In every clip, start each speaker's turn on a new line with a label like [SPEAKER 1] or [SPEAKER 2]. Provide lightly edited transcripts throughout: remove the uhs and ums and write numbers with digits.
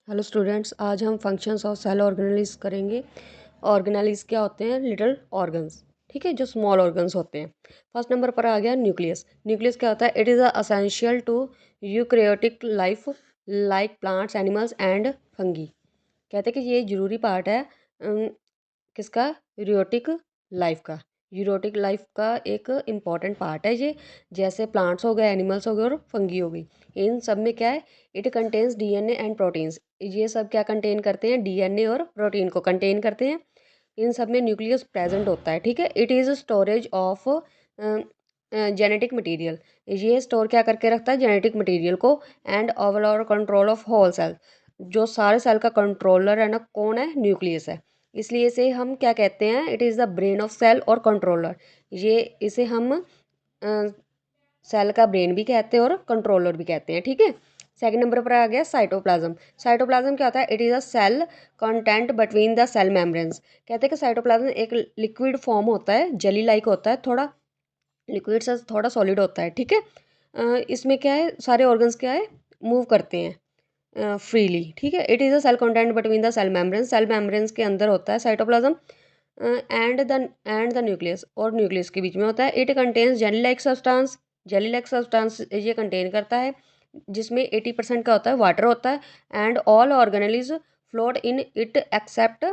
[SPEAKER 1] Hello students, आज हम functions of cell organelles करेंगे। ऑर्गेनेलिज क्या होते हैं? लिटिल ऑर्गन्स, ठीक है, जो स्मॉल ऑर्गन्स होते हैं। फर्स्ट नंबर पर आ गया न्यूक्लियस। न्यूक्लियस क्या होता है? It is essential to eukaryotic life like plants, animals and fungi. कहते हैं कि ये ज़रूरी पार्ट है किसका? यूरोटिक लाइफ का। यूरोटिक लाइफ का एक इम्पॉर्टेंट पार्ट है ये। जैसे प्लांट्स हो गए, एनिमल्स हो गए और फंगी हो गई। इन सब में क्या है? It contains DNA and proteins. ये सब क्या कंटेन करते हैं? डीएनए और प्रोटीन को कंटेन करते हैं। इन सब में न्यूक्लियस प्रेजेंट होता है, ठीक है। It is storage of genetic material. ये स्टोर क्या करके रखता है? जेनेटिक मटेरियल को। And overall control of whole cell. जो सारे सेल का कंट्रोलर है ना, कौन है? न्यूक्लियस है। इसलिए इसे हम क्या कहते हैं? It is the brain of cell और कंट्रोलर। ये इसे हम सेल का ब्रेन भी कहते हैं और कंट्रोलर भी कहते हैं, ठीक है। सेकंड नंबर पर आ गया साइटोप्लाज्म। साइटोप्लाज्म क्या होता है? It is a cell content between the cell membranes. कहते हैं कि साइटोप्लाज्म एक लिक्विड फॉर्म होता है, जेली लाइक होता है, थोड़ा लिक्विड से थोड़ा सॉलिड होता है, ठीक है। इसमें क्या है? सारे ऑर्गन्स क्या है? मूव करते हैं फ्रीली, ठीक है। It is a cell content between the cell membranes. Cell membranes के अंदर होता है साइटोप्लाज्म एंड द न्यूक्लियस, और न्यूक्लियस के बीच में होता है। It contains jelly like substance. Jelly like substance ये कंटेन करता है, जिसमें 80% का होता है वाटर होता है। And all organelles float in it except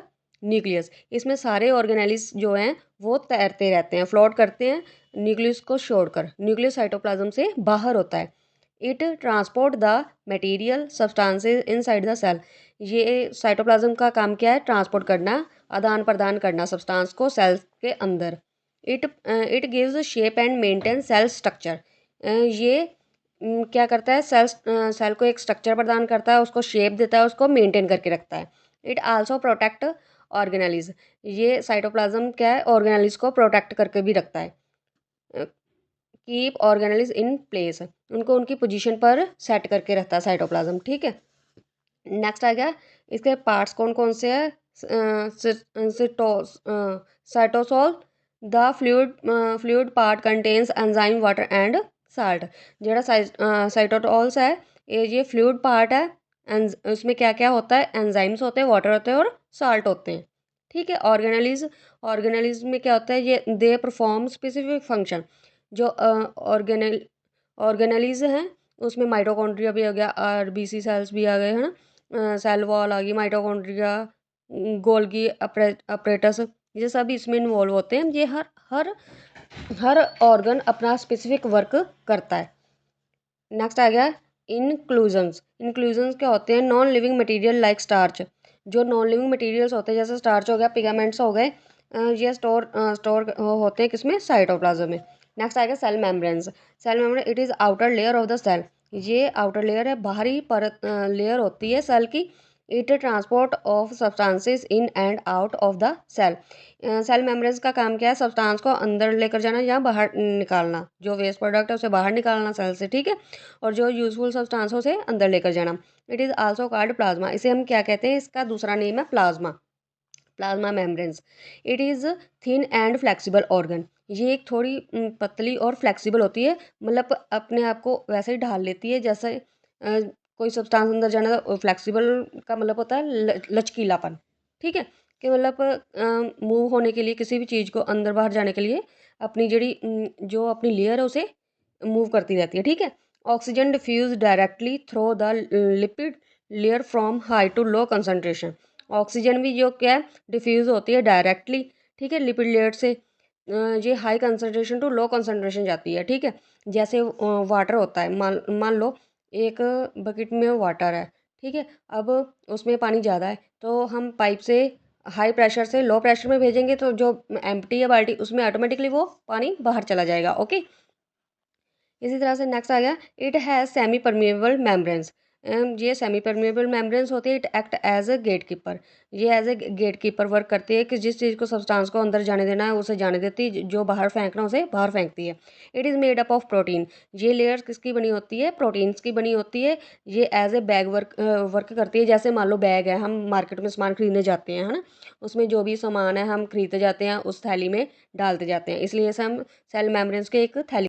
[SPEAKER 1] nucleus. इसमें सारे ऑर्गेनेलिज जो हैं वो तैरते रहते हैं, फ्लोट करते हैं न्यूक्लियस को छोड़कर। न्यूक्लियस साइटोप्लाज्म से बाहर होता है। It transport the material substances inside the cell. ये साइटोप्लाज्म का काम क्या है? ट्रांसपोर्ट करना, आदान प्रदान करना सब्सटेंस को सेल के अंदर। It gives shape and maintain cell structure. ये क्या करता है? सेल को एक स्ट्रक्चर प्रदान करता है, उसको शेप देता है, उसको मेंटेन करके रखता है। It also protect organelles. ये साइटोप्लाज्म क्या है? ऑर्गेनेलिज को प्रोटेक्ट करके भी रखता है। कीप ऑर्गेनेलिज इन प्लेस, उनको उनकी पोजीशन पर सेट करके रखता है साइटोप्लाज्म, ठीक है। नेक्स्ट आ गया, इसके पार्ट्स कौन कौन से हैं? Cytosol. The fluid part contains enzyme, water and salt. ਜਿਹੜਾ साइटोटॉल्स है, ये फ्लूइड पार्ट है। उसमें क्या क्या होता है? एंजाइम्स होते हैं, वाटर होते हैं और साल्ट होते हैं, ठीक है। ऑर्गेनेलिज में क्या होता है? ये दे परफॉर्म स्पेसिफिक फंक्शन। जो ऑर्गेनेलिज हैं उसमें माइटोकॉन्ड्रिया भी हो गया, आरबीसी सेल्स भी आ गए, है ना, सेल वॉल आ गई, माइटोकॉन्ड्रिया, गोल्गी अपरेटस, ये सब इसमें इन्वॉल्व होते हैं। ये हर हर हर ऑर्गन अपना स्पेसिफिक वर्क करता है। नेक्स्ट आ गया इंक्लूजन्स। इंक्लूजन्स क्या होते हैं? Non living material like starch. जो नॉन लिविंग मटेरियल्स होते हैं, जैसे स्टार्च हो गया, पिगामेंट्स हो गए, ये स्टोर होते हैं किसमें? साइटोप्लाज्म में। नेक्स्ट आएगा cell membranes. Cell membrane it is outer layer of the cell. ये आउटर लेयर है, बाहरी परत लेयर होती है सेल की। It transport of substances in and out of the cell. Cell membranes का काम क्या है? सब्सटेंस को अंदर लेकर जाना या बाहर निकालना। जो वेस्ट प्रोडक्ट है उसे बाहर निकालना सेल से, ठीक है। और जो यूजफुल सब्सटेंस उसे अंदर लेकर जाना। It is also called plasma. इसे हम क्या कहते हैं? इसका दूसरा नेम है plasma. Plasma membranes. It is thin and flexible organ. ये एक थोड़ी पतली और फ्लेक्सिबल होती है, मतलब अपने आप को वैसे ही ढाल लेती है जैसे कोई सब्सटेंस अंदर जाना। फ्लेक्सिबल का मतलब होता है लचकीलापन, ठीक है। कि मतलब मूव होने के लिए, किसी भी चीज़ को अंदर बाहर जाने के लिए अपनी जो अपनी लेयर है उसे मूव करती रहती है, ठीक है। Oxygen diffuse directly through the lipid layer from high to low concentration. Oxygen भी जो क्या है? डिफ्यूज़ होती है डायरेक्टली, ठीक है, लिपिड लेयर से ये high concentration to low concentration जाती है, ठीक है। जैसे वाटर होता है, मान लो एक बकेट में वाटर है, ठीक है। अब उसमें पानी ज़्यादा है, तो हम पाइप से हाई प्रेशर से लो प्रेशर में भेजेंगे, तो जो एम्प्टी है बाल्टी, उसमें ऑटोमेटिकली वो पानी बाहर चला जाएगा, ओके। इसी तरह से नेक्स्ट आ गया, it has semi permeable membranes. ये सेमी परमेबल मेम्ब्रेन्स होती है। It act as a gatekeeper. ये as a gatekeeper work करती है कि जिस चीज़ को सब्सटेंस को अंदर जाने देना है उसे जाने देती है, जो बाहर फेंकना उसे बाहर फेंकती है। It is made up of protein. ये लेयर्स किसकी बनी होती है? प्रोटीन्स की बनी होती है। ये एज ए बैग वर्क करती है। जैसे मान लो बैग है, हम मार्केट में सामान खरीदने जाते हैं, है ना, उसमें जो भी सामान है हम खरीदते जाते हैं, उस थैली में डालते जाते हैं, इसलिए इसे हम सेल मेम्ब्रेन्स के एक थैली